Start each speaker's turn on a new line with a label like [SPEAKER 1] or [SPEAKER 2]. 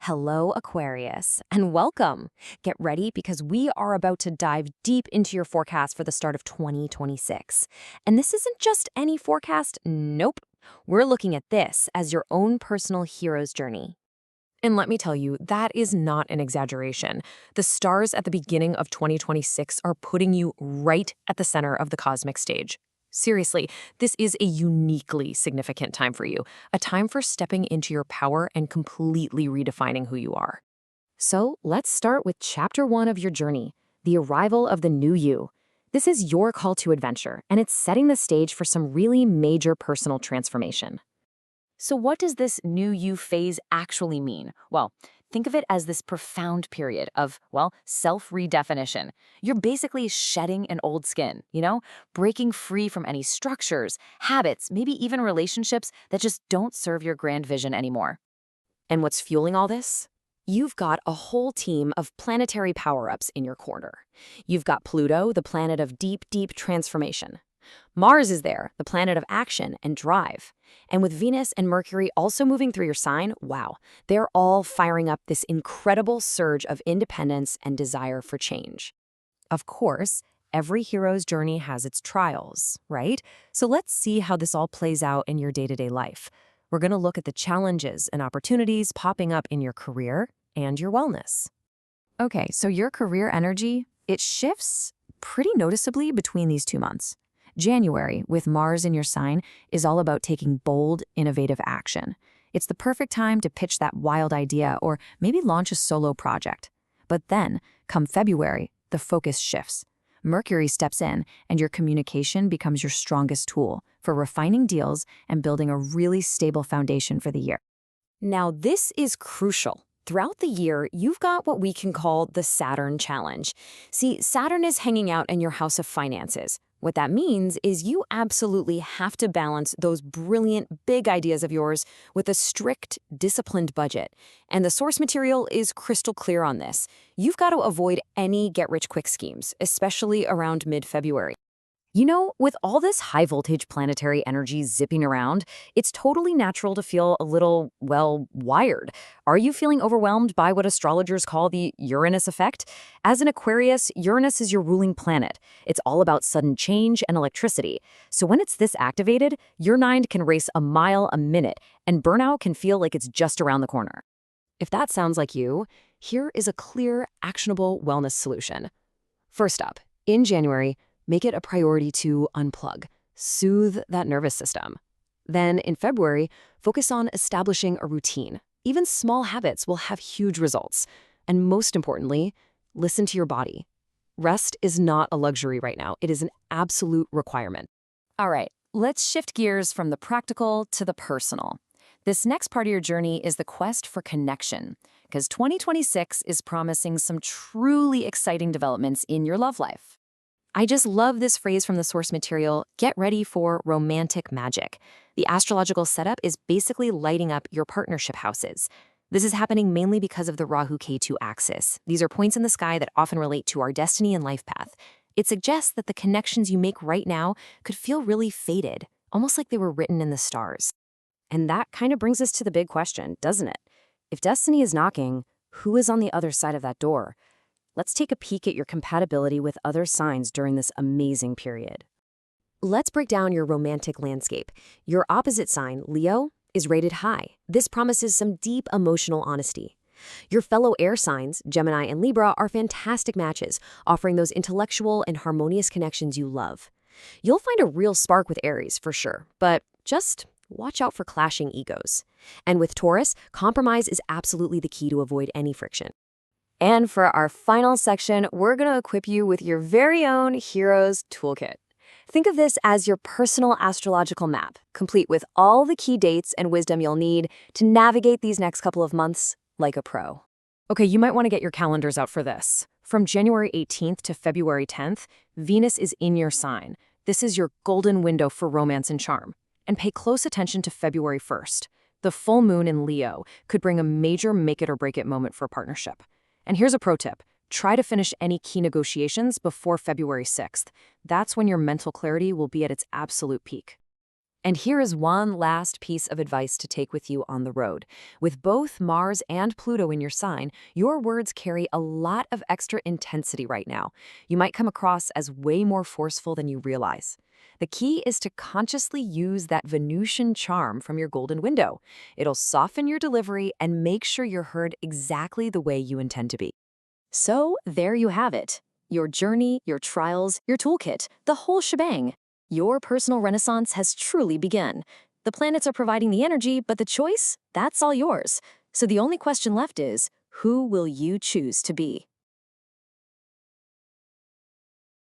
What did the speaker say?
[SPEAKER 1] Hello, Aquarius, and welcome. Get ready because we are about to dive deep into your forecast for the start of 2026. And this isn't just any forecast, nope. We're looking at this as your own personal hero's journey. And let me tell you, that is not an exaggeration. The stars at the beginning of 2026 are putting you right at the center of the cosmic stage. Seriously, this is a uniquely significant time for you, a time for stepping into your power and completely redefining who you are. So let's start with chapter 1 of your journey, the arrival of the new you. This is your call to adventure, and it's setting the stage for some really major personal transformation. So what does this new you phase actually mean? Well, think of it as this profound period of, self-redefinition. You're basically shedding an old skin, breaking free from any structures, habits, maybe even relationships that just don't serve your grand vision anymore. And what's fueling all this? You've got a whole team of planetary power-ups in your corner. You've got Pluto, the planet of deep, deep transformation. Mars is there, the planet of action and drive. And with Venus and Mercury also moving through your sign, wow, they're all firing up this incredible surge of independence and desire for change. Of course, every hero's journey has its trials, right? So let's see how this all plays out in your day-to-day life. We're going to look at the challenges and opportunities popping up in your career and your wellness. Okay, so your career energy, it shifts pretty noticeably between these 2 months. January, with Mars in your sign, is all about taking bold, innovative action. It's the perfect time to pitch that wild idea or maybe launch a solo project. But then, come February, the focus shifts. Mercury steps in, and your communication becomes your strongest tool for refining deals and building a really stable foundation for the year. Now, this is crucial. Throughout the year, you've got what we can call the Saturn challenge. See, Saturn is hanging out in your house of finances. What that means is you absolutely have to balance those brilliant, big ideas of yours with a strict, disciplined budget. And the source material is crystal clear on this. You've got to avoid any get-rich-quick schemes, especially around mid-February. With all this high-voltage planetary energy zipping around, it's totally natural to feel a little, wired. Are you feeling overwhelmed by what astrologers call the Uranus effect? As an Aquarius, Uranus is your ruling planet. It's all about sudden change and electricity. So when it's this activated, your mind can race a mile a minute, and burnout can feel like it's just around the corner. If that sounds like you, here is a clear, actionable wellness solution. First up, in January, make it a priority to unplug, soothe that nervous system. Then, in February, focus on establishing a routine. Even small habits will have huge results. And most importantly, listen to your body. Rest is not a luxury right now. It is an absolute requirement. All right, let's shift gears from the practical to the personal. This next part of your journey is the quest for connection, because 2026 is promising some truly exciting developments in your love life. I just love this phrase from the source material, get ready for romantic magic. The astrological setup is basically lighting up your partnership houses. This is happening mainly because of the Rahu-Ketu axis. These are points in the sky that often relate to our destiny and life path. It suggests that the connections you make right now could feel really fated, almost like they were written in the stars. And that kind of brings us to the big question, doesn't it? If destiny is knocking, who is on the other side of that door? Let's take a peek at your compatibility with other signs during this amazing period. Let's break down your romantic landscape. Your opposite sign, Leo, is rated high. This promises some deep emotional honesty. Your fellow air signs, Gemini and Libra, are fantastic matches, offering those intellectual and harmonious connections you love. You'll find a real spark with Aries, for sure, but just watch out for clashing egos. And with Taurus, compromise is absolutely the key to avoid any friction. And for our final section, we're going to equip you with your very own Hero's Toolkit. Think of this as your personal astrological map, complete with all the key dates and wisdom you'll need to navigate these next couple of months like a pro. Okay, you might want to get your calendars out for this. From January 18th to February 10th, Venus is in your sign. This is your golden window for romance and charm. And pay close attention to February 1st. The full moon in Leo could bring a major make-it-or-break-it moment for a partnership. And here's a pro tip. Try to finish any key negotiations before February 6th. That's when your mental clarity will be at its absolute peak. And here is one last piece of advice to take with you on the road. With both Mars and Pluto in your sign, your words carry a lot of extra intensity right now. You might come across as way more forceful than you realize. The key is to consciously use that Venusian charm from your golden window. It'll soften your delivery and make sure you're heard exactly the way you intend to be. So, there you have it. Your journey, your trials, your toolkit, the whole shebang. Your personal renaissance has truly begun. The planets are providing the energy, but the choice, that's all yours. So the only question left is, who will you choose to be?